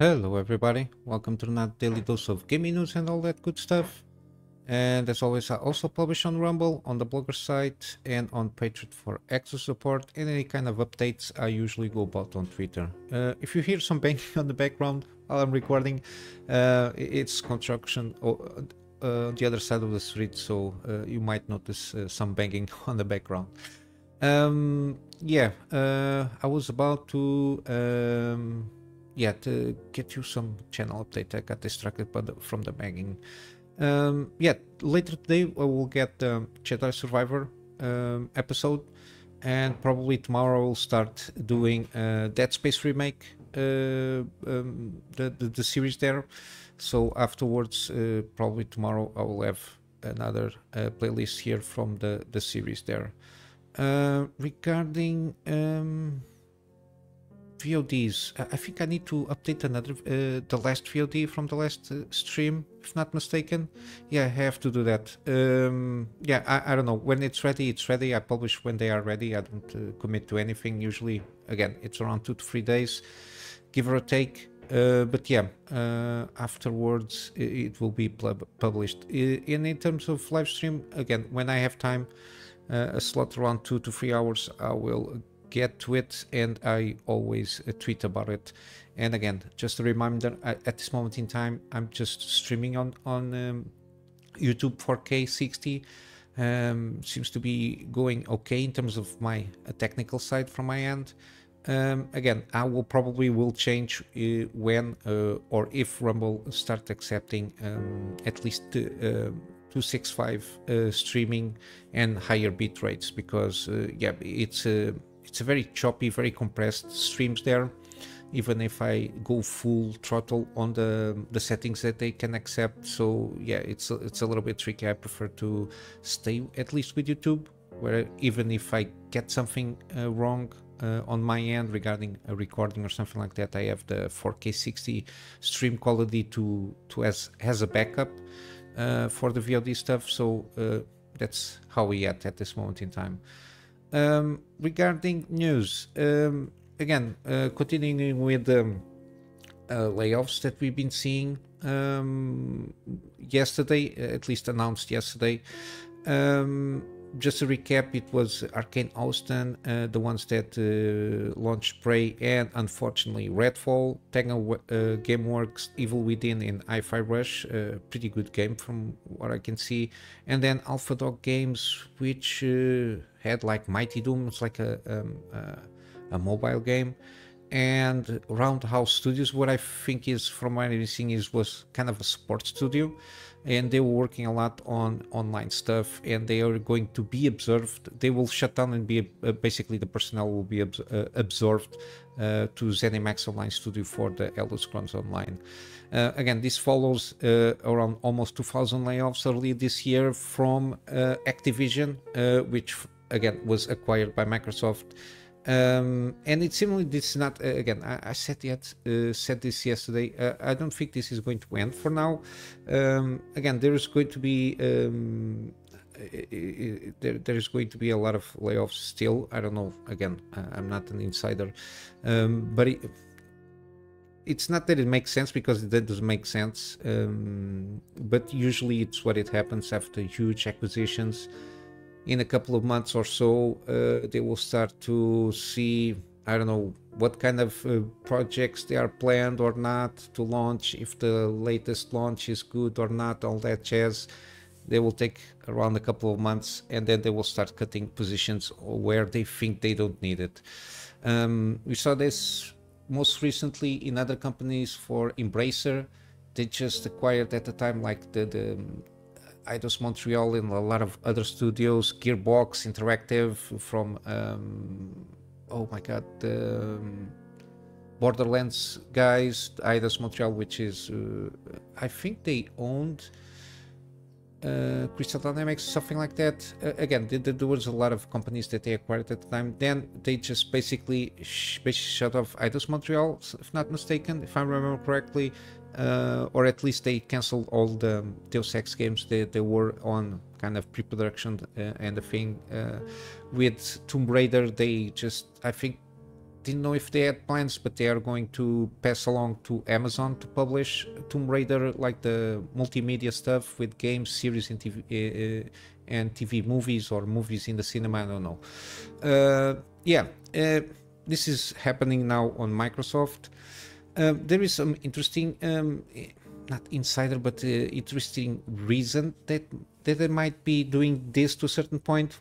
Hello everybody, welcome to another daily dose of gaming news and all that good stuff. And as always, I also publish on Rumble, on the blogger site, and on Patreon for extra support and any kind of updates I usually go about on Twitter. If you hear some banging on the background while I'm recording, it's construction on the other side of the street, so you might notice some banging on the background. I was about to to get you some channel update. I got distracted from the banging. Later today I will get the Jedi Survivor episode, and probably tomorrow I will start doing Dead Space remake, the series there. So afterwards, probably tomorrow I will have another playlist here from the series there. Regarding VODs, I think I need to update another the last VOD from the last stream, if not mistaken. Yeah, I have to do that. I don't know, when it's ready, it's ready. I publish when they are ready. I don't commit to anything. Usually, again, it's around 2 to 3 days, give or take. Afterwards it will be published. In terms of live stream, again, when I have time, a slot around 2 to 3 hours, I will get to it, and I always tweet about it. And again, just a reminder, at this moment in time, I'm just streaming on YouTube 4K 60. Seems to be going okay in terms of my technical side from my end. Again, I will change when or if Rumble start accepting at least 265 streaming and higher bit rates, because it's a very choppy, very compressed streams there. Even if I go full throttle on the settings that they can accept, so yeah, it's a little bit tricky. I prefer to stay at least with YouTube, where even if I get something wrong on my end regarding a recording or something like that, I have the 4K 60 stream quality to as a backup for the VOD stuff. So that's how we at this moment in time. Regarding news, again, continuing with the layoffs that we've been seeing yesterday, at least announced yesterday. Just to recap, it was Arcane Austin, the ones that launched Prey and unfortunately Redfall, Tango Gameworks, Evil Within, and Hi-Fi Rush, pretty good game from what I can see. And then Alpha Dog Games, which had like Mighty Doom, it's like a mobile game. And Roundhouse Studios, what I think is, from what I've seen, was kind of a sports studio, and they were working a lot on online stuff, and they are going to be observed. They will shut down and be basically the personnel will be absorbed to ZeniMax Online Studio for the Elder Scrolls Online. Again, this follows around almost 2,000 layoffs earlier this year from Activision, which again was acquired by Microsoft. And it's similarly, this is not again, I said this yesterday. I don't think this is going to end for now. Again, there is going to be there is going to be a lot of layoffs still. I don't know, again, I'm not an insider, but it's not that it makes sense, because that doesn't make sense, but usually it's what it happens after huge acquisitions. In a couple of months or so, they will start to see, I don't know, what kind of projects they are planned or not to launch, if the latest launch is good or not, all that jazz. They will take around a couple of months, and then they will start cutting positions where they think they don't need it. We saw this most recently in other companies. For Embracer, they just acquired at the time, like the Eidos Montreal and a lot of other studios, Gearbox Interactive from oh my god, the Borderlands guys, Eidos Montreal, which is I think they owned Crystal Dynamics, something like that. Again, there was a lot of companies that they acquired at the time. Then they just basically shut off Eidos Montreal, if not mistaken, if I remember correctly. Or at least they canceled all the Deus Ex games they were on kind of pre-production and the thing. With Tomb Raider, they just, I think didn't know if they had plans, but they are going to pass along to Amazon to publish Tomb Raider, like the multimedia stuff with games, series, and TV movies or movies in the cinema. I don't know. Yeah, this is happening now on Microsoft. There is some interesting, not insider, but interesting reason that they might be doing this to a certain point.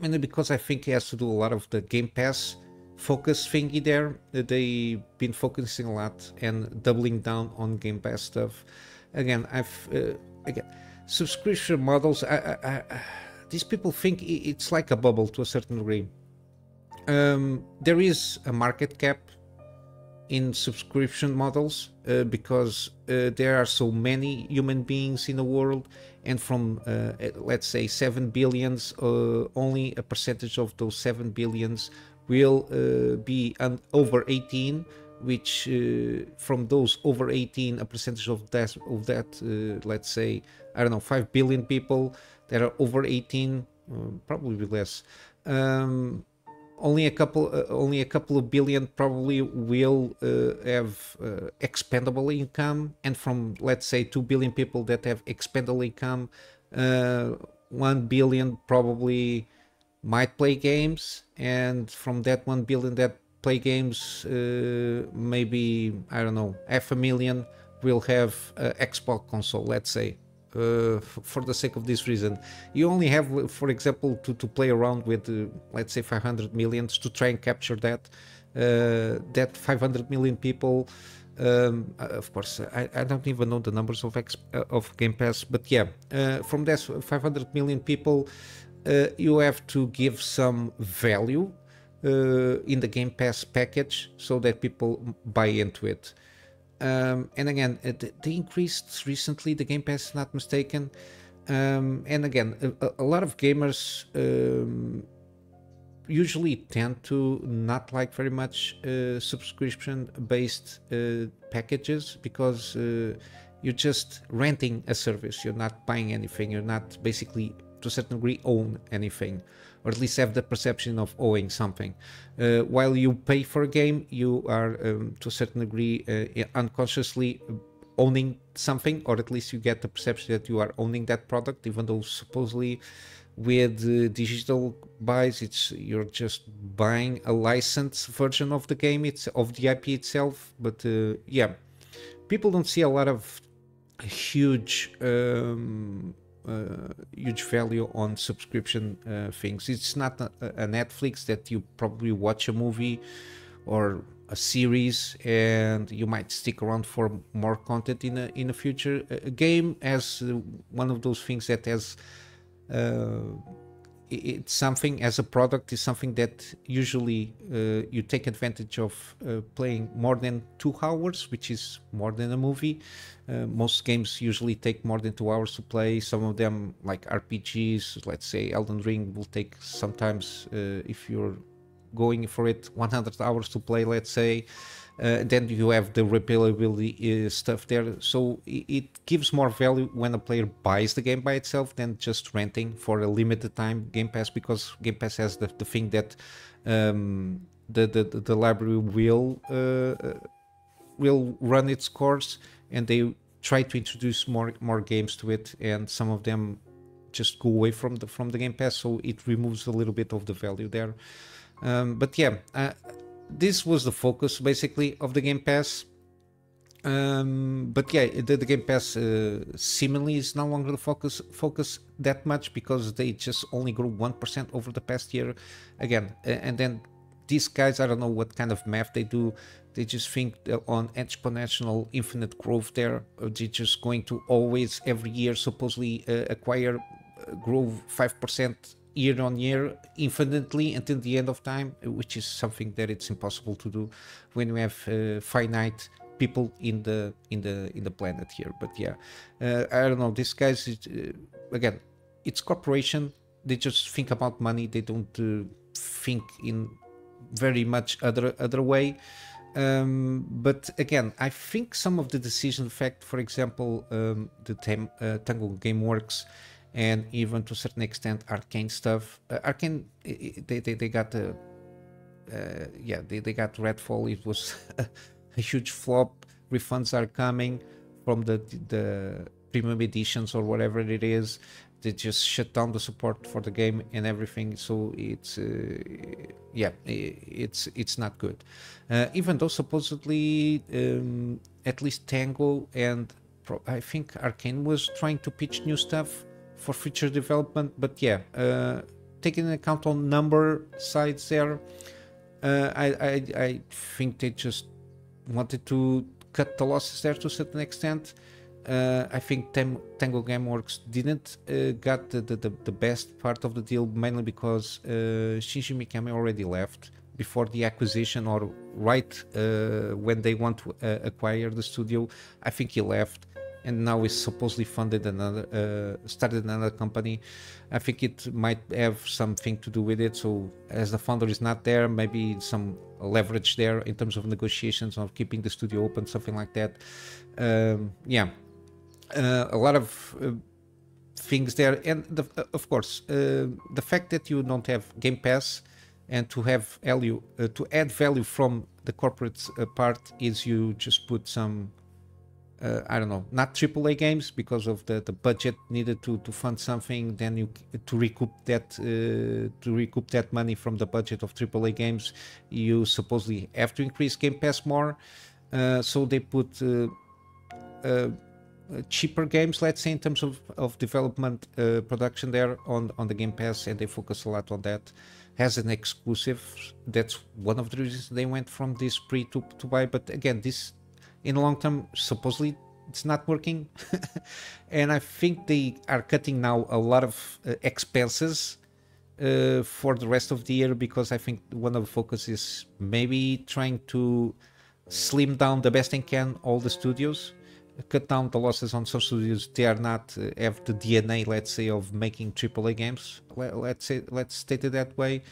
Mainly because I think it has to do a lot of the Game Pass focus thingy there. They've been focusing a lot and doubling down on Game Pass stuff. Again, again, subscription models. These people think it's like a bubble to a certain degree. There is a market cap in subscription models because there are so many human beings in the world, and from let's say 7 billions, only a percentage of those 7 billions will be over 18, which from those over 18, a percentage of that let's say, I don't know, 5 billion people that are over 18, probably less. Only a couple of billion probably will have expendable income, and from, let's say, 2 billion people that have expendable income, 1 billion probably might play games, and from that 1 billion that play games, maybe, I don't know, 500,000 will have Xbox console, let's say. For the sake of this reason, you only have, for example, to play around with let's say 500 millions to try and capture that 500 million people. Of course, I don't even know the numbers of Game Pass, but yeah, from that 500 million people, you have to give some value in the Game Pass package so that people buy into it. And again, they increased recently the Game Pass, not mistaken. And again, a lot of gamers usually tend to not like very much subscription-based packages, because you're just renting a service. You're not buying anything. You're not basically, to a certain degree, own anything, or at least have the perception of owing something. While you pay for a game, you are, to a certain degree, unconsciously owning something, or at least you get the perception that you are owning that product, even though supposedly with digital buys, you're just buying a licensed version of the game, of the IP itself. But yeah, people don't see a lot of huge huge value on subscription things. It's not a Netflix that you probably watch a movie or a series and you might stick around for more content in the future. A game as one of those things that has it's something, as a product, is something that usually you take advantage of playing more than 2 hours, which is more than a movie. Most games usually take more than 2 hours to play. Some of them, like RPGs, let's say Elden Ring, will take sometimes, if you're going for it, 100 hours to play, let's say. Then you have the replayability stuff there, so it gives more value when a player buys the game by itself than just renting for a limited time Game Pass, because Game Pass has the thing that the library will run its course, and they try to introduce more games to it, and some of them just go away from the Game Pass, so it removes a little bit of the value there. But yeah, this was the focus basically of the Game Pass. But yeah, the Game Pass seemingly is no longer the focus that much, because they just only grew 1% over the past year again. And then these guys, I don't know what kind of math they do. They just think on exponential infinite growth there. They're just going to always, every year, supposedly grow 5% year on year infinitely until the end of time, which is something that it's impossible to do when we have finite people in the planet here. But yeah, I don't know, these guys, again, it's corporation. They just think about money. They don't think in very much other way. But again, I think some of the decision fact, for example, the Tango Gameworks, and even to a certain extent Arcane stuff. Arcane, they got yeah, they got Redfall. It was a huge flop. Refunds are coming from the premium editions or whatever it is. They just shut down the support for the game and everything. So it's yeah, it's not good. Even though supposedly at least Tango and I think Arcane was trying to pitch new stuff for future development, but yeah, taking into account on number sides there, I think they just wanted to cut the losses there to a certain extent. I think Tango Gameworks didn't got the best part of the deal, mainly because Shinji Mikami already left before the acquisition, or right when they want to acquire the studio. I think he left, and now he's supposedly funded another, started another company. I think it might have something to do with it. So as the founder is not there, maybe some leverage there in terms of negotiations of keeping the studio open, something like that. Yeah, a lot of things there, and of course, the fact that you don't have Game Pass and to have value, to add value from the corporate part, is you just put some. I don't know, not AAA games because of the budget needed to fund something. Then you to recoup that money from the budget of AAA games, you supposedly have to increase Game Pass more. So they put cheaper games, let's say, in terms of development production there on the Game Pass, and they focus a lot on that as an exclusive. That's one of the reasons they went from this pre to buy. But again, this, in the long term, supposedly it's not working. And I think they are cutting now a lot of expenses for the rest of the year, because I think one of the focus is maybe trying to slim down the best they can all the studios, cut down the losses on some studios. They are not have the DNA, let's say, of making AAA games, let's state it that way.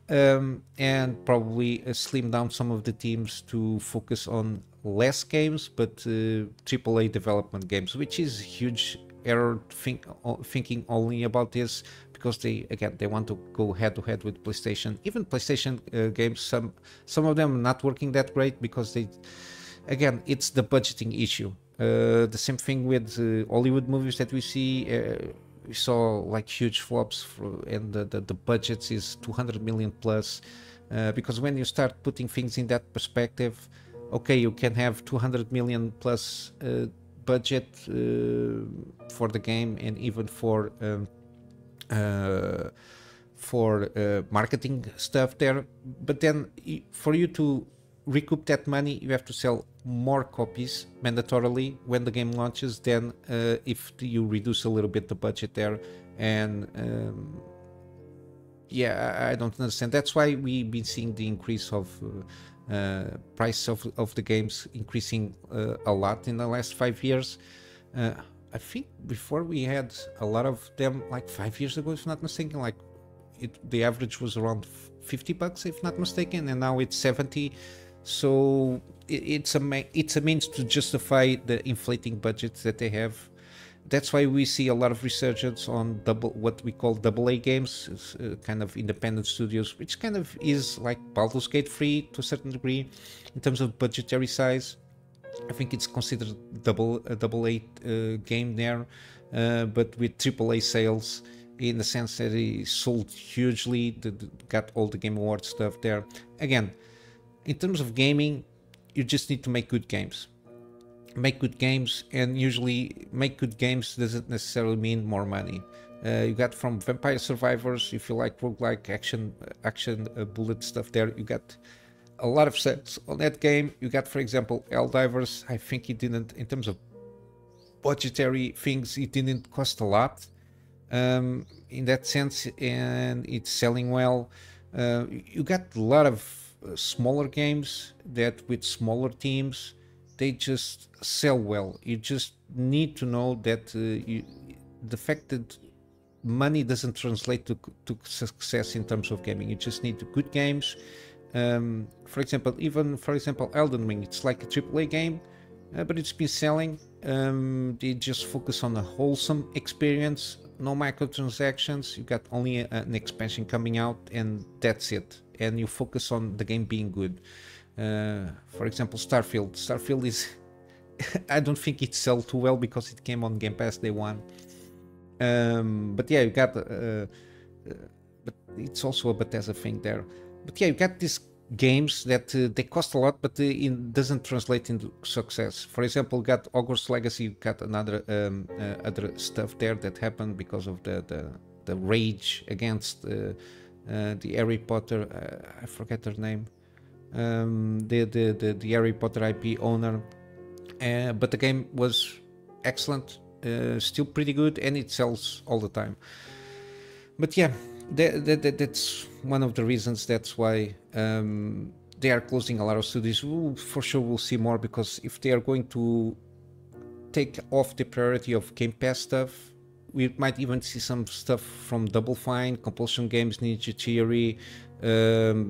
And probably slim down some of the teams to focus on less games, but AAA development games, which is huge error thinking only about this, because they want to go head to head with PlayStation. Even PlayStation games, some of them not working that great, because it's the budgeting issue. The same thing with Hollywood movies that we see. We saw like huge flops and the budgets is 200 million plus, because when you start putting things in that perspective, okay, you can have 200 million plus budget for the game, and even for marketing stuff there, but then for you to recoup that money, you have to sell more copies mandatorily when the game launches than if you reduce a little bit the budget there. And yeah, I don't understand. That's why we've been seeing the increase of price of the games increasing a lot in the last 5 years. I think before we had a lot of them, like 5 years ago, if not mistaken, like the average was around $50, if not mistaken, and now it's 70. So it's a means to justify the inflating budgets that they have. That's why we see a lot of resurgence on what we call AA games, kind of independent studios, which kind of is like Baldur's Gate 3 to a certain degree in terms of budgetary size. I think it's considered a AA game there, but with AAA sales, in the sense that it sold hugely, got all the Game Awards stuff there. Again, in terms of gaming, you just need to make good games. Make good games, and usually make good games doesn't necessarily mean more money. You got from Vampire Survivors, if you like roguelike action bullet stuff there, you got a lot of sets on that game. You got, for example, Helldivers. I think it didn't, in terms of budgetary things, it didn't cost a lot in that sense, and it's selling well. You got a lot of smaller games that with smaller teams, they just sell well. You just need to know that the fact that money doesn't translate to success in terms of gaming. You just need good games. For example, Elden Ring, it's like a AAA game, but it's been selling. They just focus on a wholesome experience, no microtransactions. You got only an expansion coming out, and that's it. and you focus on the game being good. For example, Starfield is I don't think it sold too well because it came on Game Pass day one. But yeah, you got but it's also a Bethesda thing there. But yeah, you got these games that they cost a lot, but it doesn't translate into success. For example, you got Hogwarts Legacy, you got another other stuff there that happened because of the rage against the Harry Potter. I forget her name. The Harry Potter IP owner. But the game was excellent, still pretty good, and it sells all the time. But yeah, that's one of the reasons. That's why they are closing a lot of studios. For sure, we'll see more, because if they are going to take off the priority of Game Pass stuff, we might even see some stuff from Double Fine, Compulsion Games, Ninja Theory,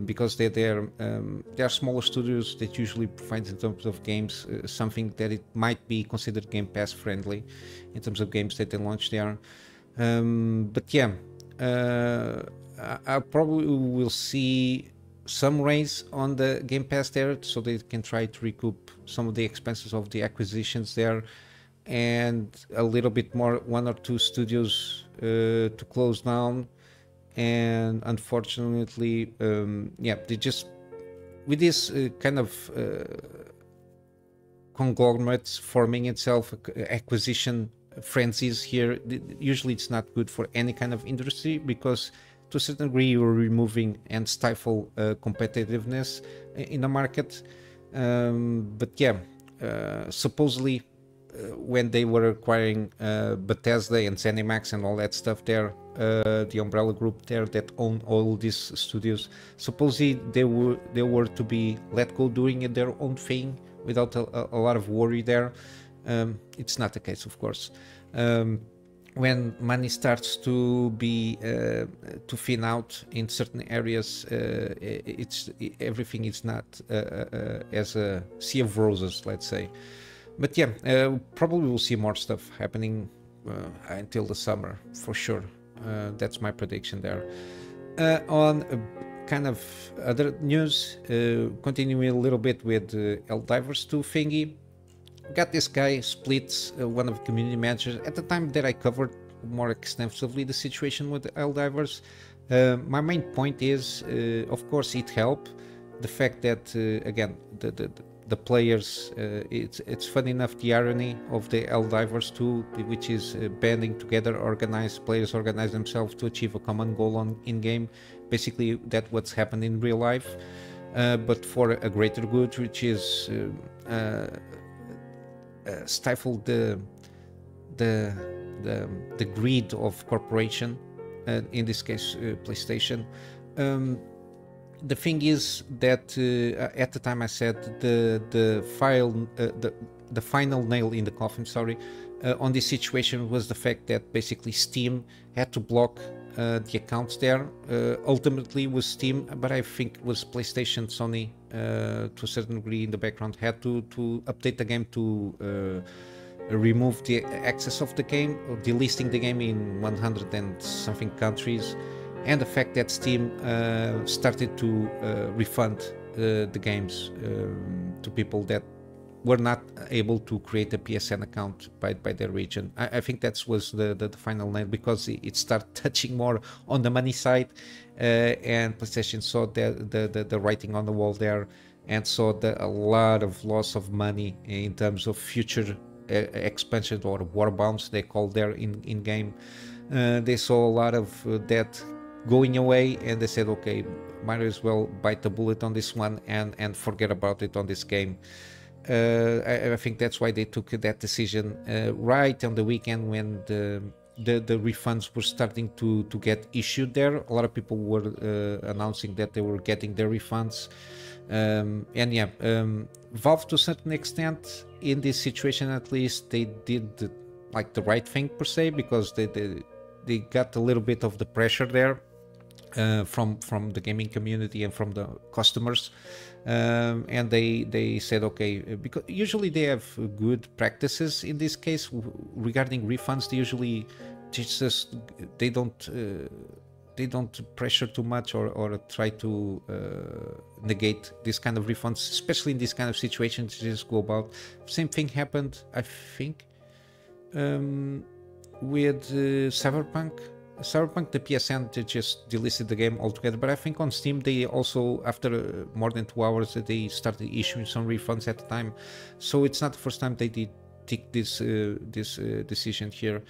because they are smaller studios that usually provide, in terms of games, something that it might be considered Game Pass friendly in terms of games that they launch there. But yeah, I probably will see some raise on the Game Pass there, so they can try to recoup some of the expenses of the acquisitions there, and a little bit more, one or two studios to close down. And unfortunately, yeah, they just, with this kind of conglomerates forming itself, acquisition frenzies here, usually it's not good for any kind of industry, because to a certain degree you're removing and stifle competitiveness in the market. But yeah, supposedly when they were acquiring Bethesda and ZeniMax and all that stuff there, the umbrella group there that own all these studios, supposedly they were to be let go doing their own thing without a lot of worry there. It's not the case, of course. When money starts to be to thin out in certain areas, everything is not as a sea of roses, let's say. But yeah, probably we'll see more stuff happening until the summer, for sure. That's my prediction there. On kind of other news, continuing a little bit with Helldivers 2 thingy. Got this guy, Splits, one of the community managers. At the time that I covered more extensively the situation with Helldivers, my main point is, of course, it helped. The fact that, again, the players, it's fun enough, the irony of the Helldivers 2, which is banding together, players organize themselves to achieve a common goal in-game. Basically, that's what's happened in real life, but for a greater good, which is stifle the greed of corporation, in this case PlayStation. The thing is that at the time I said the final nail in the coffin, on this situation was the fact that basically Steam had to block the accounts there. Ultimately was Steam, but I think it was PlayStation, Sony to a certain degree in the background had to update the game to remove the access of the game, or delisting the game in 100 and something countries. And the fact that Steam started to refund the games to people that were not able to create a PSN account by their region. I think that was the final nail, because it started touching more on the money side, and PlayStation saw the writing on the wall there, and saw a lot of loss of money in terms of future expansion, or war bounds they call there in game. They saw a lot of that going away, and they said, okay, might as well bite the bullet on this one and forget about it on this game. I think that's why they took that decision right on the weekend when the refunds were starting to get issued there. A lot of people were announcing that they were getting their refunds. And yeah, Valve, to a certain extent, in this situation at least, they did the right thing per se, because they got a little bit of the pressure there from the gaming community and from the customers, and they said, okay, because usually they have good practices in this case regarding refunds. They usually they don't pressure too much or try to negate this kind of refunds, especially in this kind of situations. Just go about. Same thing happened, I think, with Cyberpunk. The PSN, they just delisted the game altogether, but I think on Steam they also, after more than 2 hours, they started issuing some refunds at the time. So it's not the first time they did take this decision here.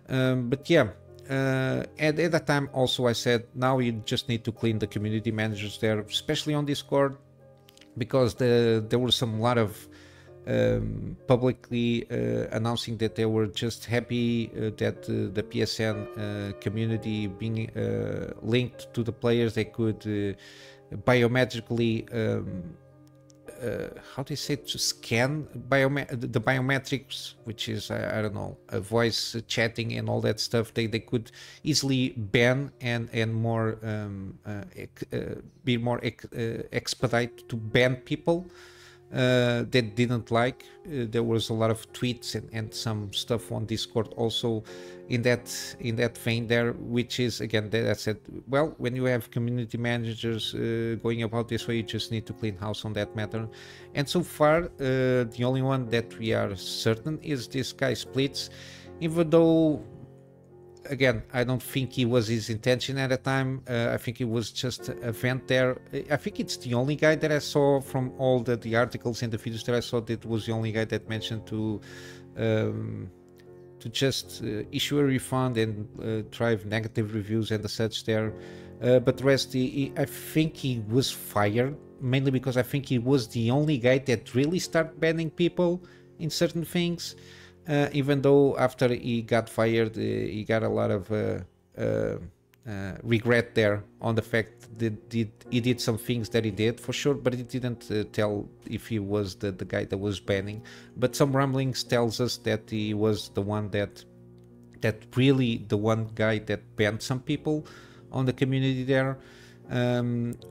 But yeah, at that time also I said, now you just need to clean the community managers there, especially on Discord, because there were a lot of publicly announcing that they were just happy that the PSN community being linked to the players, they could biometrically how do you say it, to scan the biometrics, which is I don't know, voice chatting and all that stuff. They could easily ban and more be more expedite to ban people that didn't like. There was a lot of tweets and some stuff on Discord also in that vein there, which is, again, that I said, well, when you have community managers going about this way, you just need to clean house on that matter. And so far the only one that we are certain is this guy Splits, even though, again, I don't think it was his intention at the time. I think it was just a vent there. I think it's the only guy that I saw from all the articles and the videos that I saw, that was the only guy that mentioned to just issue a refund and drive negative reviews and such there. But the rest, I think he was fired, mainly because I think he was the only guy that really started banning people in certain things. Even though after he got fired, he got a lot of regret there on the fact that he did some things that he did, for sure, but he didn't tell if he was the guy that was banning. But some rumblings tells us that he was the one that really the one guy that banned some people on the community there.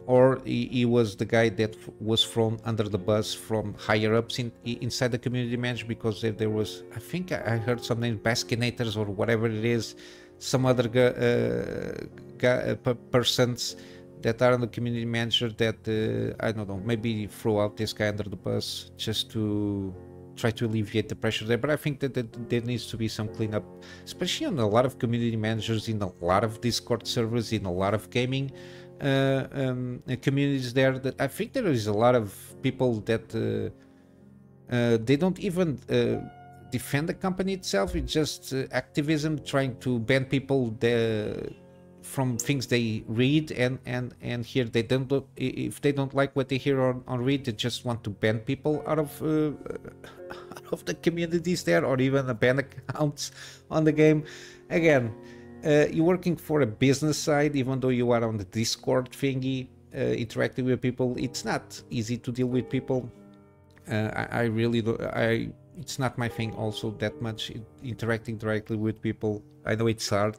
Or he was the guy that was thrown under the bus from higher ups inside the community management, because there was, I think I heard some names, Baskinators or whatever it is, some other persons that are on the community manager that I don't know, maybe throw out this guy under the bus just to try to alleviate the pressure there. But I think that there needs to be some cleanup, especially on a lot of community managers in a lot of Discord servers, in a lot of gaming communities there. That I think there is a lot of people that they don't even defend the company itself. It's just activism, trying to ban people from things they read and hear. They don't, if they don't like what they hear on read, they just want to ban people out of the communities there, or even ban accounts on the game. Again, you're working for a business side, even though you are on the Discord thingy, interacting with people. It's not easy to deal with people. I really do. It's not my thing also that much, interacting directly with people. I know it's hard,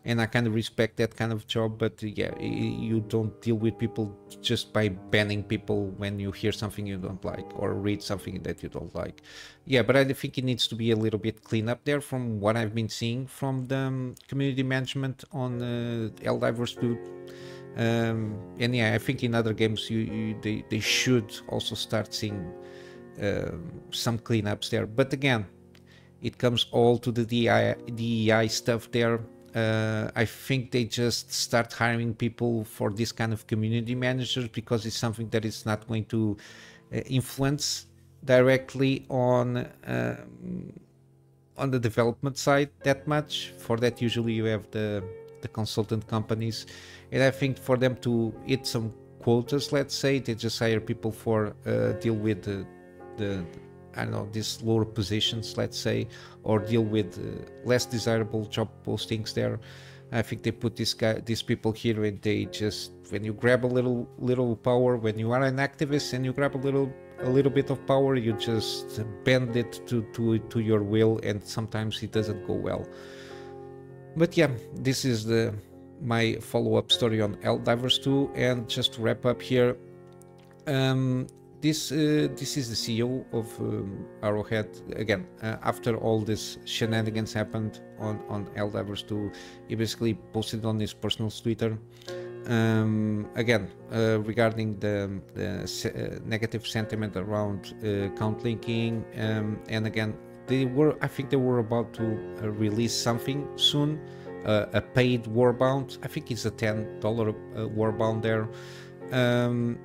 and I kind of respect that kind of job, but yeah, you don't deal with people just by banning people when you hear something you don't like or read something that you don't like. Yeah, but I think it needs to be a little bit clean up there from what I've been seeing from the community management on Helldivers 2. And yeah, I think in other games they should also start seeing some cleanups there. But again, it comes all to the DEI stuff there. I think they just start hiring people for this kind of community managers because it's something that is not going to influence directly on the development side that much. For that, usually you have the consultant companies, and I think for them to hit some quotas, let's say, they just hire people for deal with the I don't know, these lower positions, let's say, or deal with less desirable job postings there. I think they put these people here, and they just, when you grab a little power, when you are an activist and you grab a little bit of power, you just bend it to your will, and sometimes it doesn't go well. But yeah, this is my follow-up story on Helldivers 2, and just to wrap up here, this is the CEO of Arrowhead. Again, after all this shenanigans happened on Helldivers 2, he basically posted on his personal Twitter. Again, regarding the negative sentiment around account linking, and again, I think they were about to release something soon, a paid warbound. I think it's a $10 warbound there.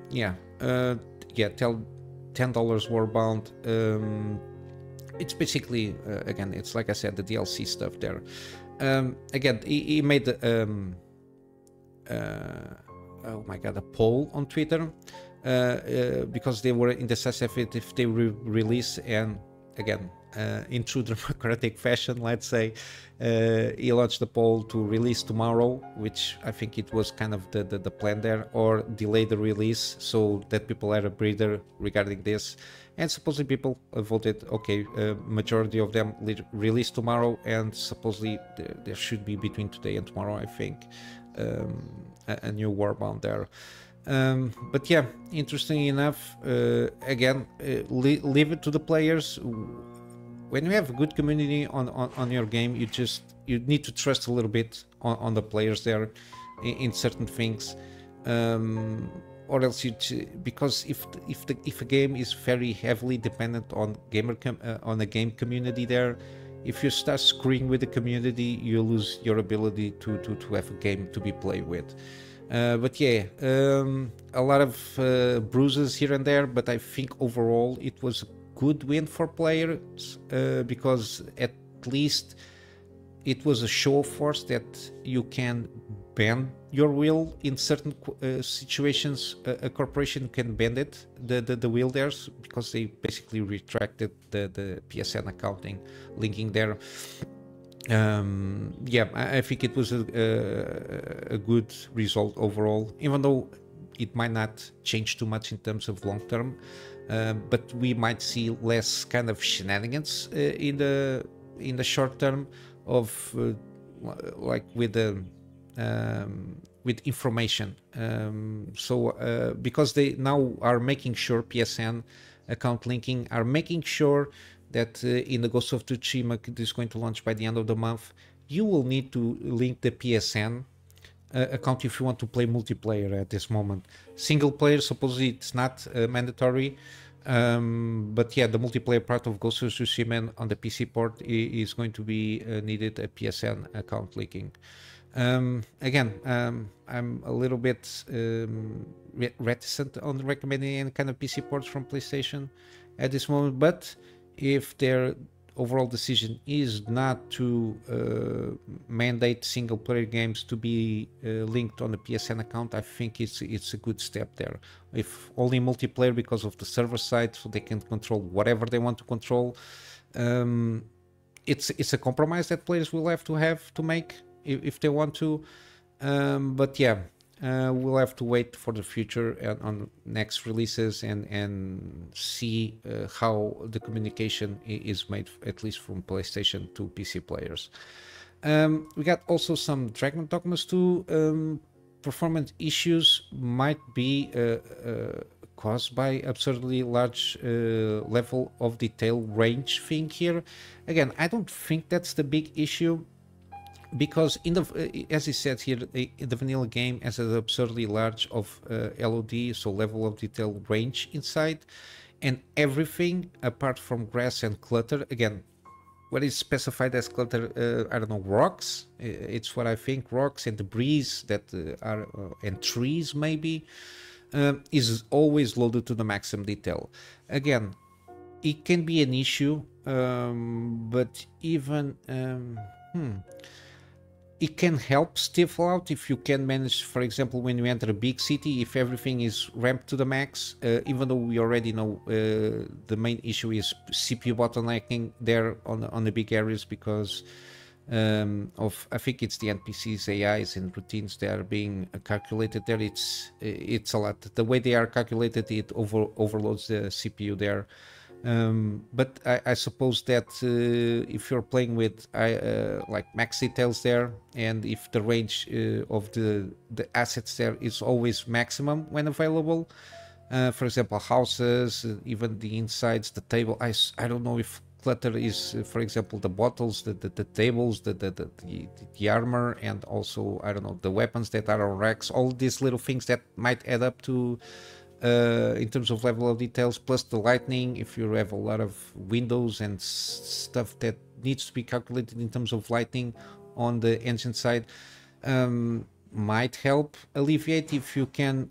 Yeah, $10 warbound. It's basically again, it's like I said, the DLC stuff there. Again, he made oh my god, a poll on Twitter because they were indecisive if they release, and again, in true democratic fashion, let's say, he launched the poll to release tomorrow, which I think it was kind of the plan there, or delay the release so that people had a breather regarding this. And supposedly people voted, okay, majority of them release tomorrow, and supposedly there should be between today and tomorrow, I think, a new warbound there. But yeah, interesting enough, again, leave it to the players. When you have a good community on your game, you need to trust a little bit on the players there in certain things, or else because if a game is very heavily dependent on on a game community there, if you start screwing with the community, you lose your ability to have a game to be played with. But yeah, a lot of bruises here and there, but I think overall it was a good win for players, because at least it was a show of force that you can bend your will in certain situations. A corporation can bend it, the will there, because they basically retracted the PSN accounting linking there. Yeah, I think it was a good result overall, even though it might not change too much in terms of long term, but we might see less kind of shenanigans in the short term of like with information. So because they now are making sure, PSN account linking are making sure that in the Ghost of Tsushima that is going to launch by the end of the month, you will need to link the PSN account if you want to play multiplayer at this moment. Single player, supposedly it's not mandatory, but yeah, the multiplayer part of Ghost of Tsushima on the PC port is going to be needed a PSN account linking. Again, I'm a little bit reticent on recommending any kind of PC ports from PlayStation at this moment, but if their overall decision is not to mandate single player games to be linked on the PSN account, I think it's a good step there. If only multiplayer because of the server side, so they can control whatever they want to control, it's a compromise that players will have to make if they want to, but yeah, we'll have to wait for the future and on next releases and see how the communication is made, at least from PlayStation to PC players. We got also some Dogmas 2 performance issues, might be caused by absurdly large level of detail range thing here. Again, I don't think that's the big issue, because in the as he said here, the vanilla game has an absurdly large of LOD, so level of detail range inside, and everything apart from grass and clutter. Again, what is specified as clutter, I don't know, rocks, it's what I think, rocks and debris that are and trees maybe, is always loaded to the maximum detail. Again, it can be an issue, but even it can help stifle out if you can manage, for example, when you enter a big city, if everything is ramped to the max, even though we already know the main issue is CPU bottlenecking there on the big areas because of, I think it's the NPCs, AIs and routines that are being calculated there. It's a lot. The way they are calculated, it overloads the CPU there. But I suppose that if you're playing with like max details there, and if the range of the assets there is always maximum when available, For example, houses, even the insides, the table. I don't know if clutter is, for example, the bottles, the tables, the armor, and also, I don't know, the weapons that are on racks, all these little things that might add up to in terms of level of details, plus the lighting. If you have a lot of windows and stuff that needs to be calculated in terms of lighting on the engine side, might help alleviate if you can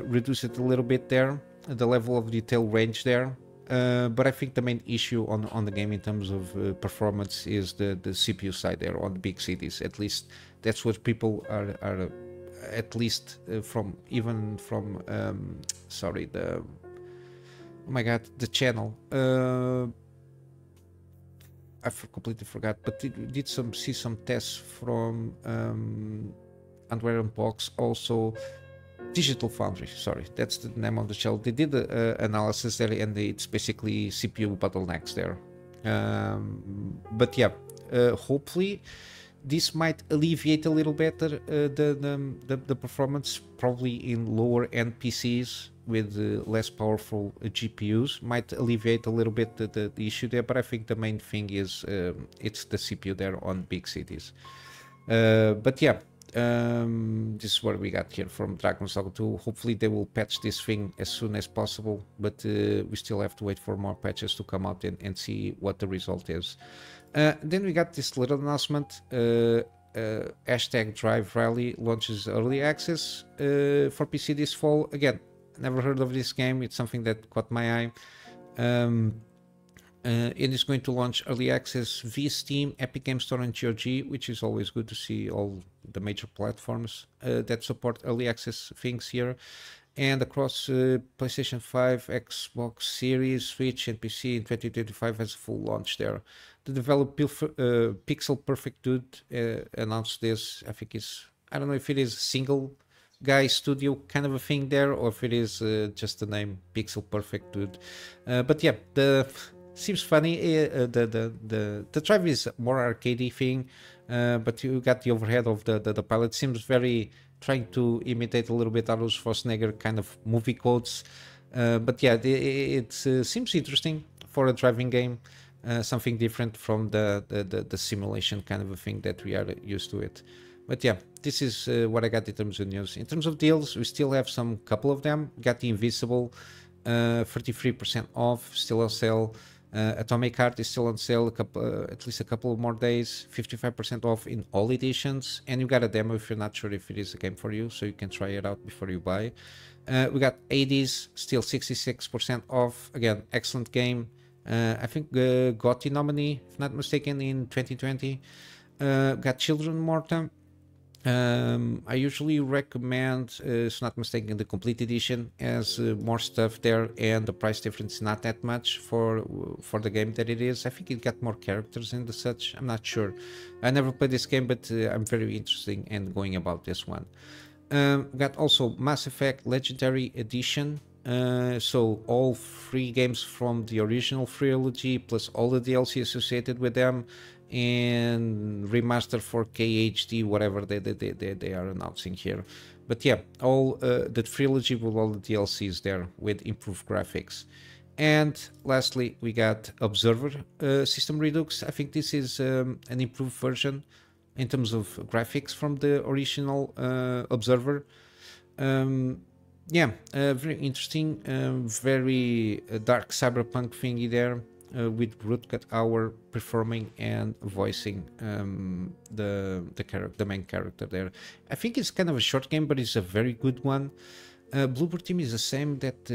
reduce it a little bit there, the level of detail range there. But I think the main issue on the game in terms of performance is the CPU side there on the big cities. At least that's what people are at least from sorry, the, oh my god, the channel, I completely forgot, but did see some tests from Antwerp Box, also Digital Foundry, sorry, that's the name of the channel. They did analysis there, and it's basically CPU bottlenecks there. But yeah, hopefully this might alleviate a little better the performance, probably in lower end PCs with less powerful GPUs, might alleviate a little bit the issue there. But I think the main thing is it's the CPU there on big cities. But yeah, this is what we got here from Dragon Saga 2. Hopefully they will patch this thing as soon as possible, but we still have to wait for more patches to come out and see what the result is. Then we got this little announcement. Hashtag Drive Rally launches early access for PC this fall. Again, never heard of this game. It's something that caught my eye. It is going to launch early access via Steam, Epic Games Store, and GOG, which is always good to see all the major platforms that support early access things here. And across PlayStation 5, Xbox Series, Switch, and PC in 2025 has a full launch there. The developer Pixel Perfect Dude announced this. I think it's, I don't know if it is a single guy studio kind of a thing there, or if it is just the name Pixel Perfect Dude. But yeah, seems funny. The drive is more arcadey thing, but you got the overhead of the pilot. Seems very trying to imitate a little bit Arnold Schwarzenegger kind of movie quotes. But yeah, it seems interesting for a driving game. Something different from the simulation kind of a thing that we are used to it. But yeah, this is what I got in terms of news. In terms of deals, we still have some couple of them. Got the Invisible, 33% off, still on sale. Atomic Heart is still on sale, at least a couple of more days, 55% off in all editions. And you got a demo if you're not sure if it is a game for you, so you can try it out before you buy. We got 80s, still 66% off. Again, excellent game. I think GOTY nominee, if not mistaken, in 2020. Got Children Mortem. I usually recommend, it's not mistaken, the complete edition, as more stuff there, and the price difference is not that much for the game that it is. I think it got more characters and such. I'm not sure. I never played this game, but I'm very interested in going about this one. Got also Mass Effect Legendary Edition. So all 3 games from the original trilogy plus all the DLC associated with them, and remaster 4K HD, whatever they are announcing here. But yeah, all the trilogy with all the DLCs there with improved graphics. And lastly, we got Observer System Redux. I think this is an improved version in terms of graphics from the original Observer. Yeah, very interesting, very dark cyberpunk thingy there, with Rutger Hauer performing and voicing the main character there. I think it's kind of a short game, but it's a very good one. Bloober Team is the same. That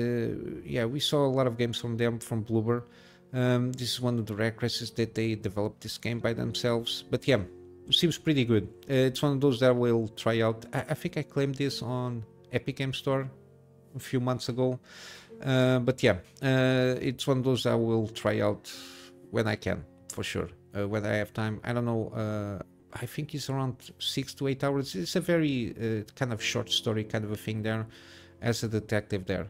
yeah, we saw a lot of games from them, from Bloober. This is one of the rare cases that they developed this game by themselves. But yeah, seems pretty good. It's one of those that I will try out. I think I claimed this on Epic Games Store a few months ago, but yeah, it's one of those I will try out when I can, for sure, when I have time. I don't know, I think it's around 6 to 8 hours. It's a very kind of short story kind of a thing there, as a detective there.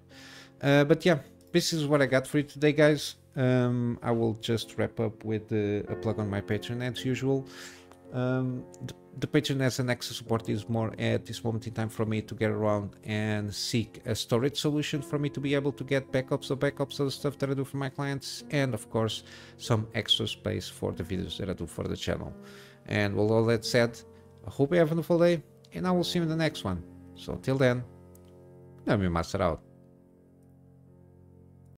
But yeah, this is what I got for you today, guys. I will just wrap up with a plug on my Patreon as usual. The Patreon as an extra support is more at this moment in time for me to get around and seek a storage solution for me to be able to get backups of the stuff that I do for my clients, and of course some extra space for the videos that I do for the channel. And with all that said, I hope you have a wonderful day, and I will see you in the next one. So till then, Kunamy Master out.